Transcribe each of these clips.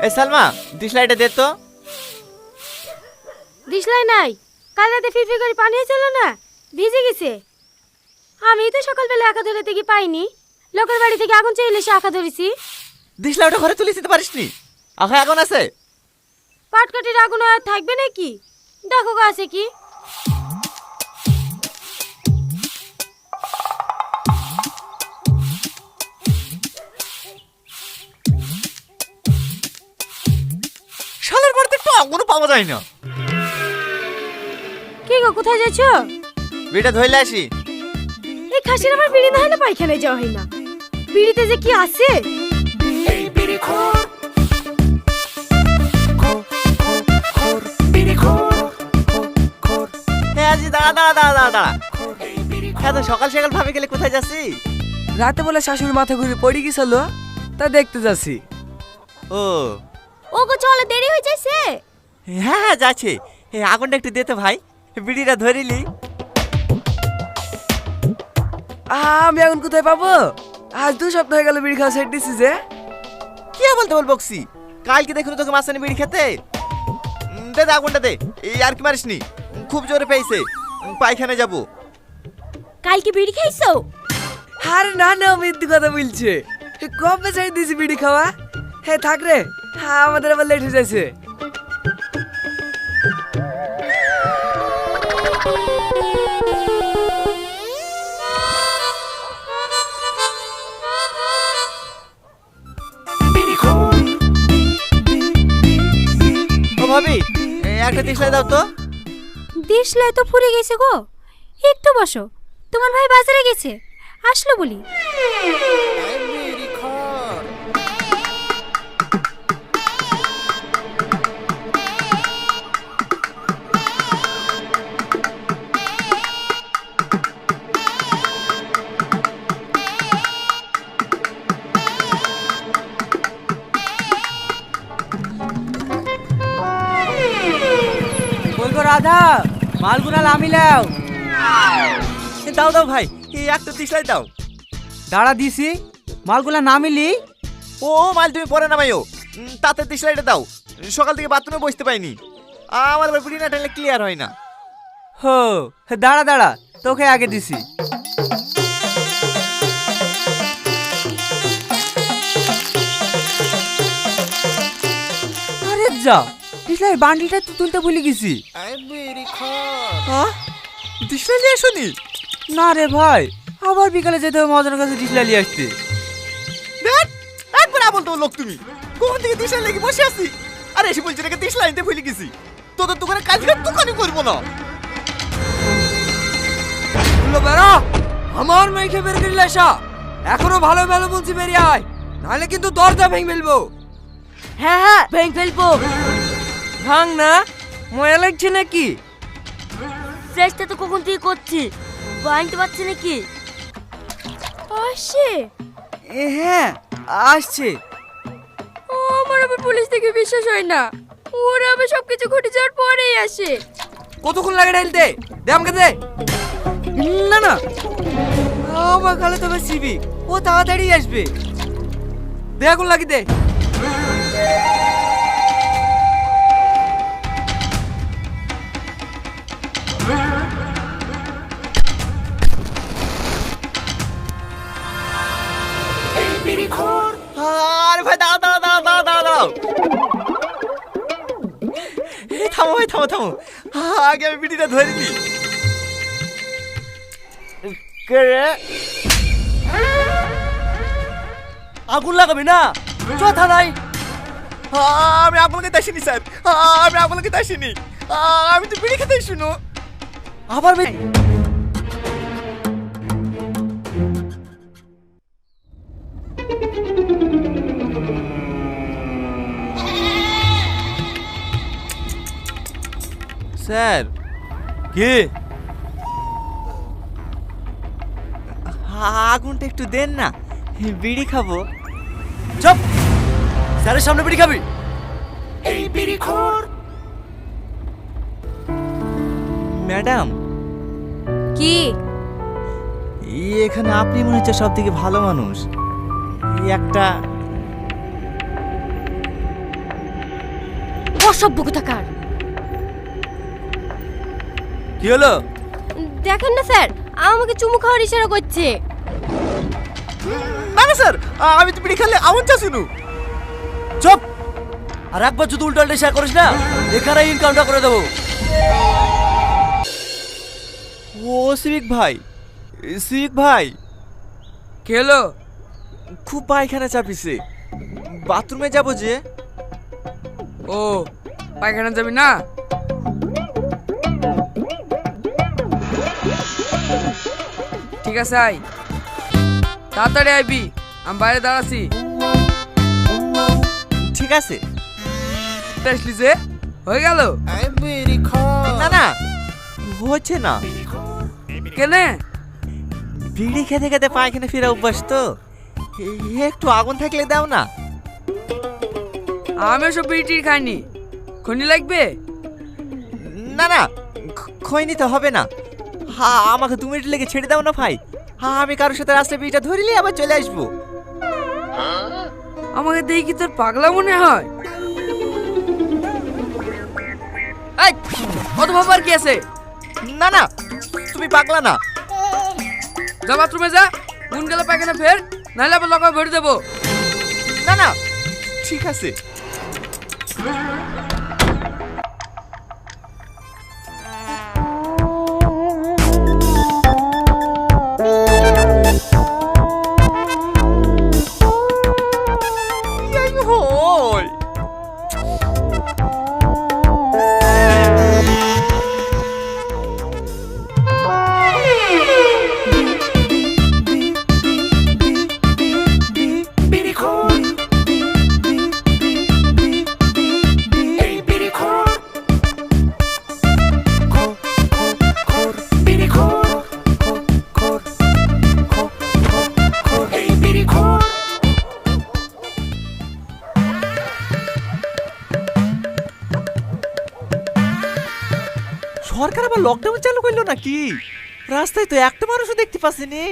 এই সালমা, ডিশলাইটা দে তো। দিশলাই নাই, কাল রাতে ফিরফির করে পানি হয়েছিল না, ভিজে গেছে। আমি তো সকালবেলা আঁকা ধরে কি পাইনি, লোকের বাড়ি থেকে আগুন চেয়ে এসে আঁকা ধরেছি। ডিশলাই ওটা ঘরে তুলে দিতে পারিস নি? আখা এখন আছে? পাটকাঠির আগুন আর থাকবে নাকি? দেখো গা আছে কি। শালার বাড়িতে একটু আগুনও পাওয়া যায় না। কি গো, কোথায় যাচ্ছ? বিড়িটা ধইলে আসি। এই খাসির আমার বিড়ি না হলে পায়খানায় যাওয়া হয় না। বিড়িতে যে কি আছে। এই বিড়ি খোর খোর খোর বিড়ি খোর খোর। হ্যাঁ আজি, দাঁড়া দাঁড়া দাঁড়া দাঁড়া দাঁড়া। হ্যাঁ, তো সকাল সকাল ভাবে গেলে কোথায় যাচ্ছি? রাতে বলে শাশুড়ি মাথা ঘুরে পড়ে গেছিল, তা দেখতে যাচ্ছি। ও ওগো চলে, দেরি হয়ে যাচ্ছে। হ্যাঁ হ্যাঁ যাচ্ছে। আগুনটা একটু দে তো ভাই, বিড়িটা ধরিলি। আমি এখন কোথায় পাবো? আজ 2 সপ্তাহ হয়ে গেল বিড়ি খাওয়া ছেড়ে দিছি যে। কি বলতে বল বকসি, কালকে দেখুন তোকে মাছ আনি বিড়ি খেতে। দে দে আগুনটা দে। এই আর কি মারিস নি, খুব জোরে পেয়েছে, পায়খানে যাবো। কালকে বিড়ি খাইছো? আরে না না, মিথ্যে কথা বলছে। কবে ছেড়ে দিছি বিড়ি খাওয়া। হ্যাঁ থাক রে, আমাদের আবার লেট হয়ে যাচ্ছে। ও ভাবি, একটা দিশলাই দাও তো। দিশলাই তো ফুরে গেছে গো। একটু বসো, তোমার ভাই বাজারে গেছে, আসলো বলি। বলবো রাধা, মালগুনা লামিলাও। দাও দাও ভাই, এই একটা দিশলাই দাও। দাঁড়া দিছি, মালগুলা নামিলি। ও মাল তুমি পরে নামাইও, তাতে দিশলাইটা দাও। সকাল থেকে বাথরুমে বসতে পাইনি, আমার আবার বিড়ি না টানলে ক্লিয়ার হয় না। হো, দাঁড়া দাঁড়া, তোকে আগে দিছি। আরে যা, ডিসলাই বান্ডিলটা তো তুলতে ভুলে গেছি। দিশলাই নিয়ে আসনি? না রে ভাই, আবার বিকালে যেতে হবে মজার কাছে ডিসলাই নিয়ে আসতে। দেখ, একবার বলতো লোক তুমি কোন থেকে দিশলাই লেগে বসে আছি, আর এসে বলছি নাকি দিশলাই নিতে ভুলে গেছি। তোদের দোকানে কাজ করে দোকানই করবো না। বেড়া, আমার মেয়েকে বের করে আসা। এখনো ভালো ভালো বলছি, বেরিয়ে আয়, নাহলে কিন্তু দরজা ভেঙে ফেলবো। হ্যাঁ হ্যাঁ, ভেঙে ফেলবো। ভাঙ না, ময়া লাগছে নাকি? চেষ্টা তো কখন থেকে করছি, ভাঙতে পারছি নাকি? আসে। হ্যাঁ আসছে। আমার আবার পুলিশ থেকে বিশ্বাস হয় না, ওরা আবার সবকিছু ঘটে যাওয়ার পরেই আসে। কতক্ষণ লাগে ঢালতে? দে আমাকে দে। না না, আমার খালে তবে সিবি, ও তাড়াতাড়ি আসবে। দে এখন লাগি দে। আরে ভাই দাও দাও দাও দাও দাও দাও। থামো ভাই, থামো থামো, আগে আমি বিড়িটা ধরে নি। আগুন লাগাবি না, কথা নাই। আমি আগুন লাগাতে আসিনি স্যার, আমি আগুন লাগাতে আসিনি, আমি তো বিড়ি খেতে শুনো। আবার স্যার কি? আগুনটা একটু দেন না, বিড়ি খাবো। চুপ, স্যারের সামনে বিড়ি খাবি? এই বিড়ি খোর। ম্যাডাম, কি এখানে আপনি মনে হচ্ছে সব থেকে ভালো মানুষ। একটা অসভ্য কোথাকার। কি হলো? দেখেন না স্যার, আমাকে চুমু খাওয়ার ইশারা করছে। না না স্যার, আমি তো বিড়ি খেলে আমন চাষিনু। চুপ! আর একবার যদি উল্টো উল্টো শেয়ার করিস না, এখানে ইনকাউন্টার করে দেবো। ও সিভিক ভাই, সিভিক ভাই, কি হলো? খুব পায়খানা চাপিছে, বাথরুমে যাবো যে। ও, পায়খানা যাবি না? ঠিক আছে, আয়, তাড়াতাড়ি আইবি, আমি বাইরে দাঁড়াছি। ঠিক আছে। আসলি যে হয়ে গেল? না না, হচ্ছে না। কেনে? বিড়ি খেতে খেতে পায়খানা ফেরা অভ্যাস তো, একটু আগুন থাকলে দাও না। আমি সব বিড়ি খাইনি, খনি লাগবে? না না, খই নিতে হবে না। আমাকে 2 মিনিট লেগে ছেড়ে দাও না ভাই। আমি কারোর সাথে রাস্তায় বিড়িটা ধরিলে আবার চলে আসবো। আমাকে দেখি কি তোর পাগলা মনে হয়? এই, কত ভাবার কি আছে? না না, তুমি পাগলা না। যা বাথরুমে যা, গুন গেলে পায়খানা ফের, নাহলে আবার লকায় ভরে দেবো। না না, ঠিক আছে। হয় বিড়ি খোর এই বিড়ি খোর খোর খোর খোর বিড়ি খোর খোর খোর খোর এই বিড়ি খোর সরকার আবার লকডাউন চালু করলো নাকি? রাস্তায় তো একটা মানুষও দেখতে পাচ্ছিনি।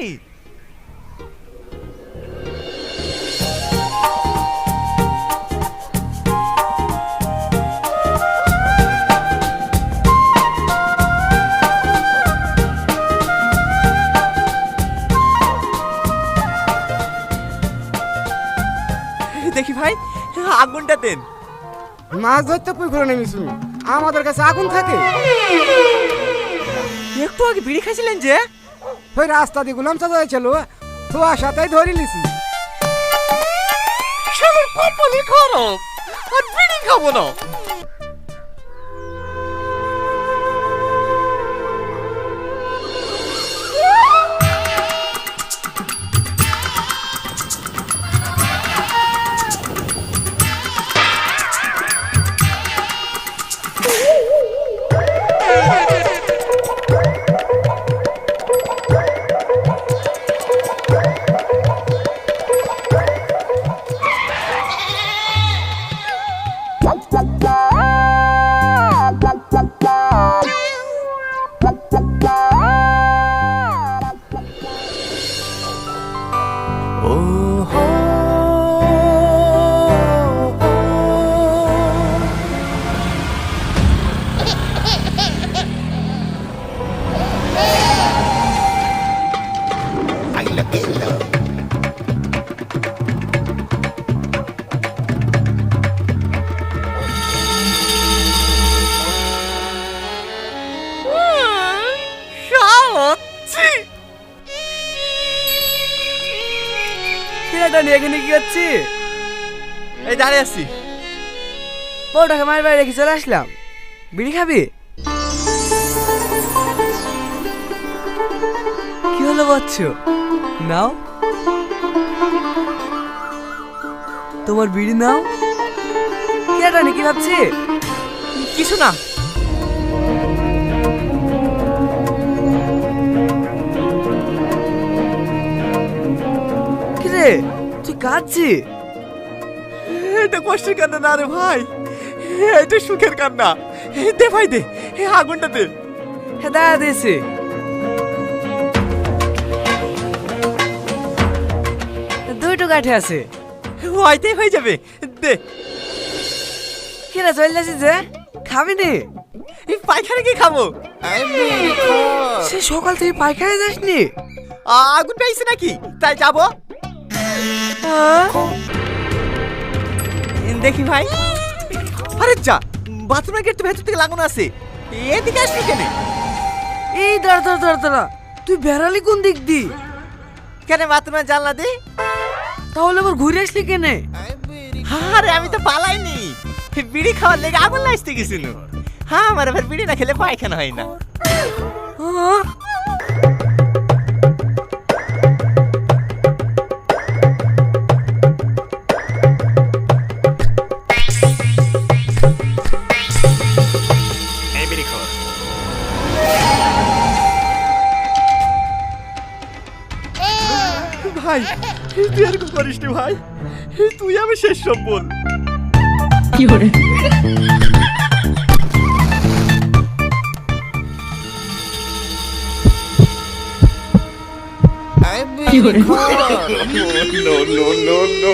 দেখি ভাই, আগুনটা দেন। মাছ ধরতে পুকুরে নেমেছি, আমাদের কাছে আগুন থাকে। একটু আগে বিড়ি খাইছিলেন যে? ওই রাস্তা দিয়ে গুলাম চাচা ছিল, তোমার সাথেই ধরে লিছি। সবার কপালই খারাপ, আর বিড়ি খাবো না। ছেলেটা নিয়ে এখানে কি করছি? এই দাঁড়িয়ে আছি। বউটাকে মায়ের বাড়ি রেখে চলে আসলাম। বিড়ি খাবি? কি হলো বচ্চ, নাও তোমার বিড়ি নাও। ছেলেটা নিয়ে কি ভাবছি? কিছু না। কিরে তুই কাঁদছি? এটা কষ্টের কান্না না রে ভাই, এটা সুখের কান্না। দে ভাই দে, আগুনটা দে। হ্যাঁ দাঁড়া দিয়েছে। দুটো কাঠে আছে, হয়তেই হয়ে যাবে, দে। কিরে চলে আসিস যে খাবি নি? এই পায়খানা কি খাবো? সে সকাল থেকে পায়খানা যাসনি? আগুন পেয়েছে নাকি তাই যাবো। দেখি ভাই, আরে যা, বাথরুমের গেট তো ভেতর থেকে লাগানো আছে, এদিকে আসলি কেন? এই দাঁড়া দাঁড়া দাঁড়া দাঁড়া, তুই বেড়ালি কোন দিক দি? কেন বাথরুমের জানলা দে? তাহলে আবার ঘুরে আসলি কেনে? আরে আমি তো পালাইনি, বিড়ি খাওয়ার লেগে আগুন লাগতে গেছিল। হ্যাঁ, আমার আবার বিড়ি না খেলে পায়খানা হয় না। হ্যাঁ? ভাই তুই এরকম করিস নি ভাই, তুই আমি শেষ সব বল। No, no, no, no.